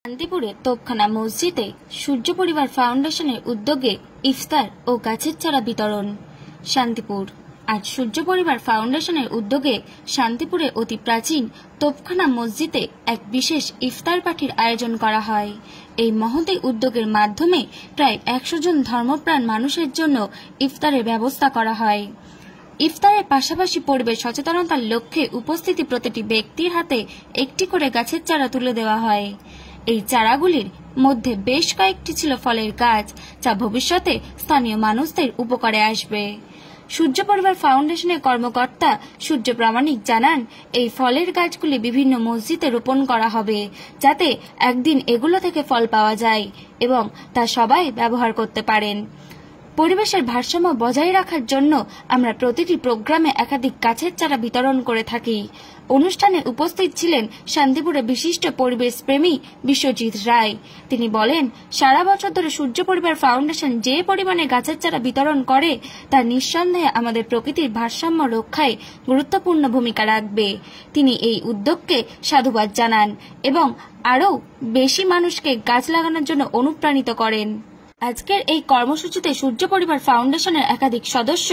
শান্তিপুরে তোপখানা মসজিদে সূর্য পরিবার ফাউন্ডেশনের উদ্যোগে ইফতার ও গাছের চারা বিতরণ। শান্তিপুর আজ সূর্য পরিবার ফাউন্ডেশনের উদ্যোগে শান্তিপুরে অতি প্রাচীন তোপখানা মসজিদে এক বিশেষ ইফতার পার্টির আয়োজন করা হয়। এই মহতী উদ্যোগের মাধ্যমে প্রায় 100 জন ধর্মপ্রাণ মানুষের জন্য ইফতারের ব্যবস্থা করা হয়। ইফতারের পাশাপাশি পরিবেশ সচেতনতার লক্ষ্যে উপস্থিতি প্রতিটি ব্যক্তির হাতে একটি করে গাছের চারা তুলে দেওয়া হয়। এই চারাগুলির মধ্যে বেশ কয়েকটি ছিল ফলের গাছ, যা ভবিষ্যতে স্থানীয় মানুষদের উপকারে আসবে। সূর্য পরিবার ফাউন্ডেশনের কর্মকর্তা সূর্য প্রামাণিক জানান, এই ফলের গাছগুলি বিভিন্ন মসজিদে রোপণ করা হবে, যাতে একদিন এগুলো থেকে ফল পাওয়া যায় এবং তা সবাই ব্যবহার করতে পারেন। পরিবেশের ভারসাম্য বজায় রাখার জন্য আমরা প্রতিটি প্রোগ্রামে একাধিক গাছের চারা বিতরণ করে থাকি। অনুষ্ঠানে উপস্থিত ছিলেন শান্তিপুরের বিশিষ্ট পরিবেশ প্রেমী বিশ্বজিৎ রায়। তিনি বলেন, সারা বছর ধরে সূর্য পরিবার ফাউন্ডেশন যে পরিমাণে গাছের চারা বিতরণ করে তা নিঃসন্দেহে আমাদের প্রকৃতির ভারসাম্য রক্ষায় গুরুত্বপূর্ণ ভূমিকা রাখবে। তিনি এই উদ্যোগকে সাধুবাদ জানান এবং আরও বেশি মানুষকে গাছ লাগানোর জন্য অনুপ্রাণিত করেন। আজকের এই কর্মসূচিতে সূর্য পরিবার ফাউন্ডেশনের একাধিক সদস্য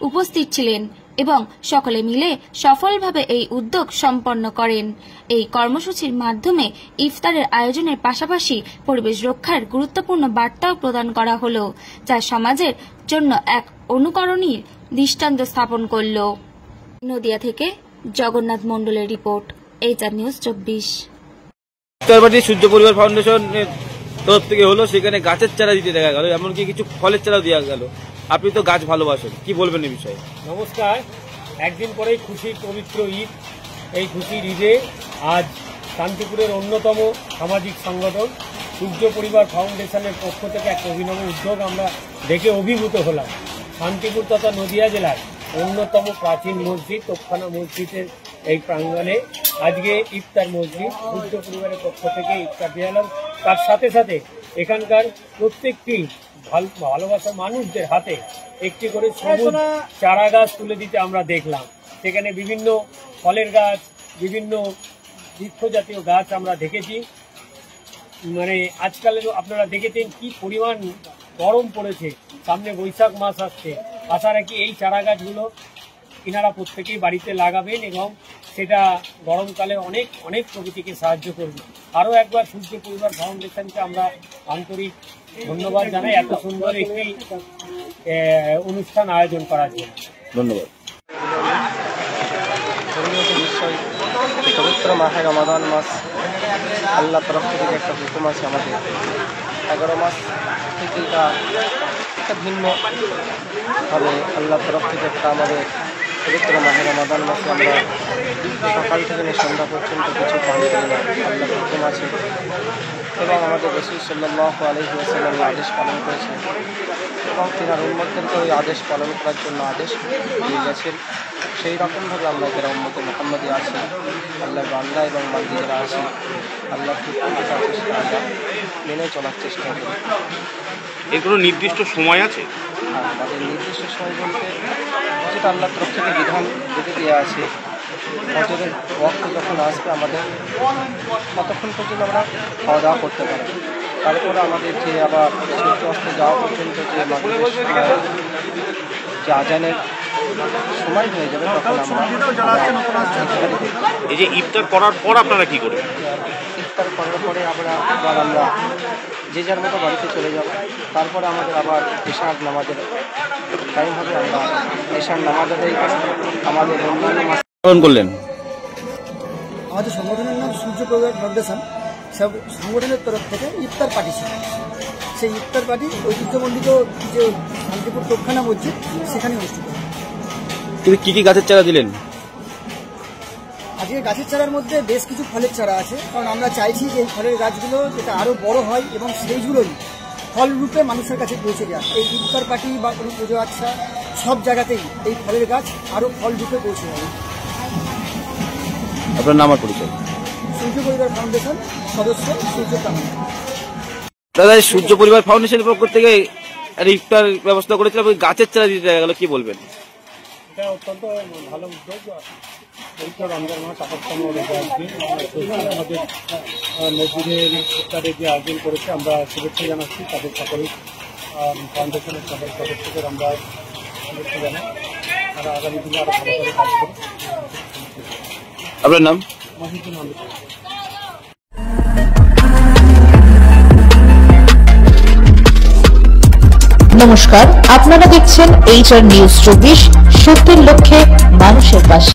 উপস্থিত ছিলেন এবং সকলে মিলে সফলভাবে এই উদ্যোগ সম্পন্ন করেন। এই কর্মসূচির মাধ্যমে ইফতারের আয়োজনের পাশাপাশি পরিবেশ রক্ষার গুরুত্বপূর্ণ বার্তাও প্রদান করা হলো, যা সমাজের জন্য এক অনুকরণীয় দৃষ্টান্ত স্থাপন করল। নদিয়া থেকে জগন্নাথ মণ্ডলের রিপোর্ট, HR নিউজ 24। সূর্য পরিবার ফাউন্ডেশন তরফ থেকে হলো, সেখানে গাছের চারা দিতে দেখা গেল, এমনকি কিছু ফলের চারা দেওয়া গেল। আপনি তো গাছ ভালোবাসেন, কি বলবেন এই বিষয়ে? নমস্কার। একদিন পরেই খুশির পবিত্র ঈদ। এই খুশির ঈদে আজ শান্তিপুরের অন্যতম সামাজিক সংগঠন সূর্য পরিবার ফাউন্ডেশনের পক্ষ থেকে এক অভিনব উদ্যোগ আমরা দেখে অভিভূত হলাম। শান্তিপুর তথা নদিয়া জেলার অন্যতম প্রাচীন মসজিদ তোপখানা মসজিদের এই প্রাঙ্গণে আজকে ইফতার মসজিদ সূর্য পরিবারের পক্ষ থেকে ইফতার দেওয়ালাম। তার সাথে সাথে এখানকার প্রত্যেকটি ভালোবাসার মানুষদের হাতে একটি করে সবুজ চারা গাছ তুলে দিতে আমরা দেখলাম। সেখানে বিভিন্ন ফলের গাছ, বিভিন্ন বৃক্ষ জাতীয় গাছ আমরা দেখেছি। মানে আজকালের আপনারা দেখেছেন কি পরিমাণ গরম পড়েছে, সামনে বৈশাখ মাস আসছে। আশা রাখি এই চারা গাছগুলো এনারা প্রত্যেকেই বাড়িতে লাগাবেন এবং সেটা গরমকালে অনেক অনেক প্রকৃতিকে সাহায্য করবে। আরও একবার সূর্য পরিবার ফাউন্ডেশনকে আমরা আন্তরিক ধন্যবাদ জানাই এত সুন্দর একটি অনুষ্ঠান আয়োজন করার জন্য। ধন্যবাদ। পবিত্র মাহে রমাদান মাস, আল্লাহ তরফ থেকে একটা হুকুম আছে আমাদের। 11 মাস থেকে এটা একটা ভিন্নভাবে আল্লাহ তরফ থেকে একটা আমাদের পবিত্র মাহে রমাদান মাসে আমরা সকাল থেকে সন্ধ্যা পর্যন্ত কিছু পান করি না, আল্লাহ হুকুম আছে। এবং আমাদের রাসূল সাল্লাল্লাহু আলাইহি ওয়াসাল্লাম আদেশ পালন করেছেন এবং তিনার উম্মতদেরকে ওই আদেশ পালন করার জন্য আদেশ দিয়ে গেছেন। সেই রকমভাবে আমরা যারা উম্মতে মুহাম্মদী আছি, আল্লাহর বান্দা এবং বান্দী যারা আছি, আল্লাহর হুকুমকে আমরা মেনে চলার চেষ্টা করি। এর কোনো নির্দিষ্ট সময় আছে? হ্যাঁ, আমাদের নির্দিষ্ট সময় বলতে যেটা আল্লাহর তরফ থেকে বিধান বেঁধে দেওয়া আছে, ফজরের ওয়াক্ত যখন আসবে আমাদের ততক্ষণ পর্যন্ত আমরা খাওয়া দাওয়া করতে পারি। তারপরে আমাদের যে আবার সূর্য অস্ত যাওয়া পর্যন্ত যে মাগরিবের সময় যে আজানের সময় হয়ে যাবে তখন আমরা এই যে ইফতার করার পর আপনারা কি করবেন? ইফতার করার পরে আমরা যে যার মতো বাড়িতে চলে যাব। তারপরে আমাদের আবার এশার নামাজের টাইম হবে, আমরা এশার নামাজের আমাদের পালন করলেন। আমাদের সংগঠনের নাম সূর্য পরিবার ফাউন্ডেশন। সব সংগঠনের তরফ থেকে ইফতার পার্টি ছিল। সেই ইফতার পার্টি ঐতিহ্যমণ্ডিত যে শান্তিপুর তোপখানা মসজিদ সেখানে অনুষ্ঠিত হয়। তুমি কি কি গাছের চারা দিলেন? আজকে গাছের চারার মধ্যে বেশ কিছু ফলের চারা আছে, কারণ আমরা চাইছি যে এই ফলের গাছগুলো যেটা আরও বড় হয় এবং সেইগুলোই ফল রূপে মানুষের কাছে পৌঁছে যায়। এই ইফতার পার্টি বা কোনো পুজো আচ্ছা সব জায়গাতেই এই ফলের গাছ আরও ফল রূপে পৌঁছে যাবে। আপনার নাম আর পরিচয়? সূর্য পরিবার ফাউন্ডেশন সদস্য সূর্য প্রামাণিক। দাদা, সূর্য পরিবার ফাউন্ডেশনের পক্ষ থেকে ইফতার ব্যবস্থা করেছিল, গাছের চারা দিতে দেখা গেল, কি বলবেন? এটা অত্যন্ত ভালো উদ্যোগ। এই তো রমজান মাস আপত্তম রোজা আসবে আমাদের মসজিদের ইফতারে যে আয়োজন করেছে আমরা শুভেচ্ছা জানাচ্ছি তাদের সকল ফাউন্ডেশনের সকল সদস্যদের আমরা শুভেচ্ছা জানাই। তারা আগামী দিনে আরো ভালো করে কাজ করবে। আপনার নাম? মহিউদ্দিন আহমেদ। নমস্কার, আপনারা দেখছেন HR নিউজ 24, সত্যের লক্ষ্যে মানুষের পাশে।